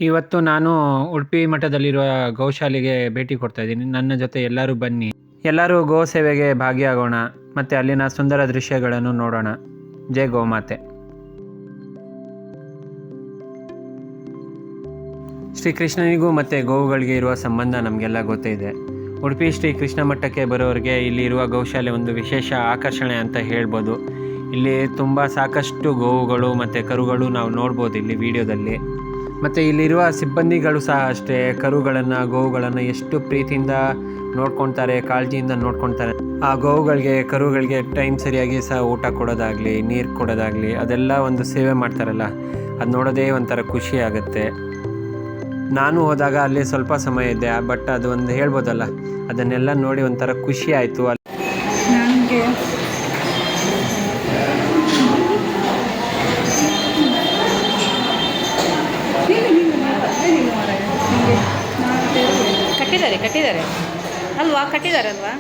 ಇವತ್ತು ನಾನು ಉಡುಪಿ ಮಠದಲ್ಲಿರುವ ಗೋಶಾಲೆಗೆ ಭೇಟಿ ಕೊಡ್ತಾ ಇದ್ದೀನಿ. ನನ್ನ ಜೊತೆ ಎಲ್ಲರೂ ಬನ್ನಿ. ಎಲ್ಲರೂ ಗೋ ಸೇವೆಗೆ ಭಾಗಿಯಾಗೋಣ ಮತ್ತು ಅಲ್ಲಿನ ಸುಂದರ ದೃಶ್ಯಗಳನ್ನು ನೋಡೋಣ. ಜೈ ಗೋಮಾತೆ. ಶ್ರೀಕೃಷ್ಣನಿಗೂ ಮತ್ತು ಗೋವುಗಳಿಗೆ ಇರುವ ಸಂಬಂಧ ನಮಗೆಲ್ಲ ಗೊತ್ತೇ ಇದೆ. ಉಡುಪಿ ಶ್ರೀ ಕೃಷ್ಣ ಮಠಕ್ಕೆ ಬರೋರಿಗೆ ಇಲ್ಲಿ ಇರುವ ಗೋಶಾಲೆ ಒಂದು ವಿಶೇಷ ಆಕರ್ಷಣೆ ಅಂತ ಹೇಳ್ಬೋದು. ಇಲ್ಲಿ ತುಂಬ ಸಾಕಷ್ಟು ಗೋವುಗಳು ಮತ್ತು ಕರುಗಳು ನಾವು ನೋಡ್ಬೋದು ಇಲ್ಲಿ ವಿಡಿಯೋದಲ್ಲಿ. ಮತ್ತು ಇಲ್ಲಿರುವ ಸಿಬ್ಬಂದಿಗಳು ಸಹ ಅಷ್ಟೇ, ಕರುಗಳನ್ನು ಗೋವುಗಳನ್ನು ಎಷ್ಟು ಪ್ರೀತಿಯಿಂದ ನೋಡ್ಕೊಳ್ತಾರೆ, ಕಾಳಜಿಯಿಂದ ನೋಡ್ಕೊಳ್ತಾರೆ. ಆ ಗೋವುಗಳಿಗೆ ಕರುಗಳಿಗೆ ಟೈಮ್ ಸರಿಯಾಗಿ ಸಹ ಊಟ ಕೊಡೋದಾಗಲಿ, ನೀರು ಕೊಡೋದಾಗಲಿ, ಅದೆಲ್ಲ ಒಂದು ಸೇವೆ ಮಾಡ್ತಾರಲ್ಲ, ಅದು ನೋಡೋದೇ ಒಂಥರ ಖುಷಿ ಆಗುತ್ತೆ. ನಾನು ಹೋದಾಗ ಅಲ್ಲಿ ಸ್ವಲ್ಪ ಸಮಯ ಇದ್ದೆ, ಬಟ್ ಅದು ಒಂದು ಹೇಳ್ಬೋದಲ್ಲ, ಅದನ್ನೆಲ್ಲ ನೋಡಿ ಒಂಥರ ಖುಷಿ ಆಯಿತು. ನನಗೆ ಕಟ್ಟಿದ್ದಾರೆ ಅಲ್ವಾ, ಕಟ್ಟಿದಾರಲ್ವಾ?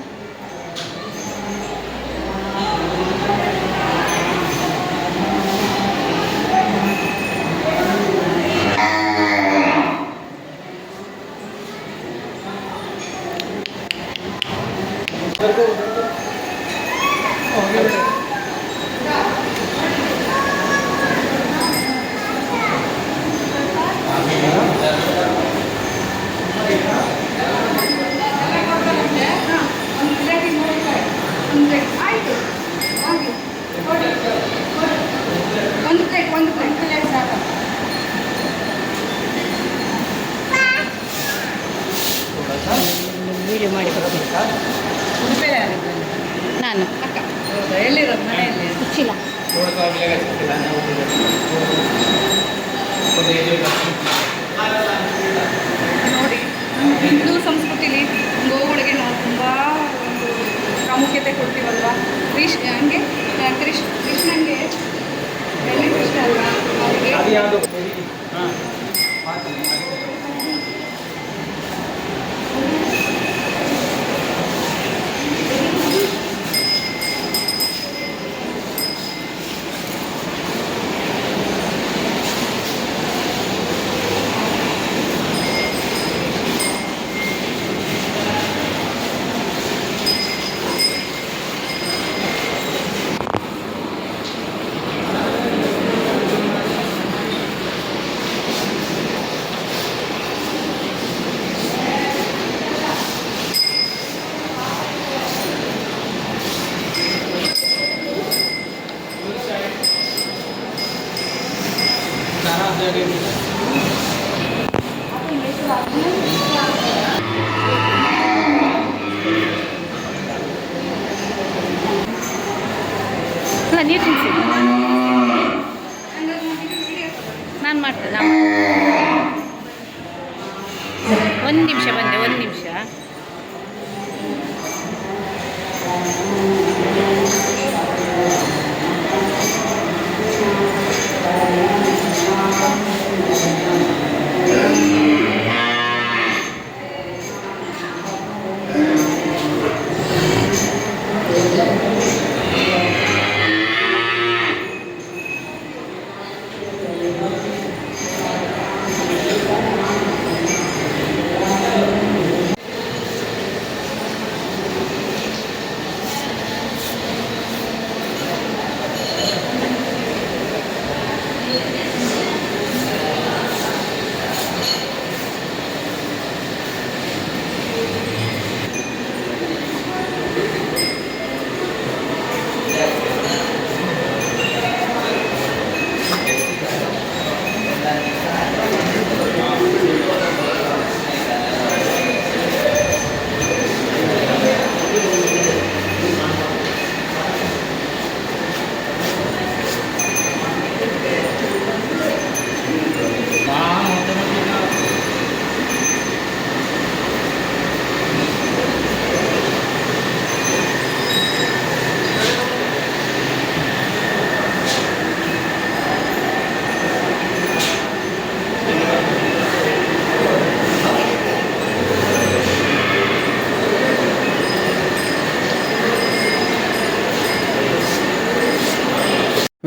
ಒಂದು ಪ್ಲೇಟ್ ಸಾಕು. ವೀಡಿಯೋ ಮಾಡಿ ನಾನು ಅಕ್ಕ ಎಲ್ಲಿರೋದು? ಮನೆಯಲ್ಲಿ ಹುಚ್ಚಿಲ್ಲ. ನೋಡಿ, ಹಿಂದೂ ಸಂಸ್ಕೃತಿಲಿ ಗೋವುಗಳಿಗೆ ನಾವು ತುಂಬ ಒಂದು ಪ್ರಾಮುಖ್ಯತೆ ಕೊಡ್ತೀವಲ್ವ. ಹಂಗೆ ಕೃಷ್ಣನಿಗೆ ಬೆಣ್ಣೆ ಕೃಷ್ಣ ಅಲ್ವಾ, ಅವರಿಗೆ ಅಲ್ಲ, ನೀರು ತಿನ್ನಿಸಿ. ನಾನು ಮಾಡ್ತೇನೆ. ಒಂದು ನಿಮಿಷ ಬಂದೆ, ಒಂದು ನಿಮಿಷ.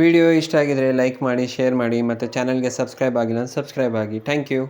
ವಿಡಿಯೋ ಇಷ್ಟ ಆಗಿದರೆ ಲೈಕ್ ಮಾಡಿ, ಶೇರ್ ಮಾಡಿ ಮತ್ತು ಚಾನಲ್ಗೆ ಸಬ್ಸ್ಕ್ರೈಬ್ ಆಗಿಲ್ಲ ಸಬ್ಸ್ಕ್ರೈಬ್ ಆಗಿ. Thank you.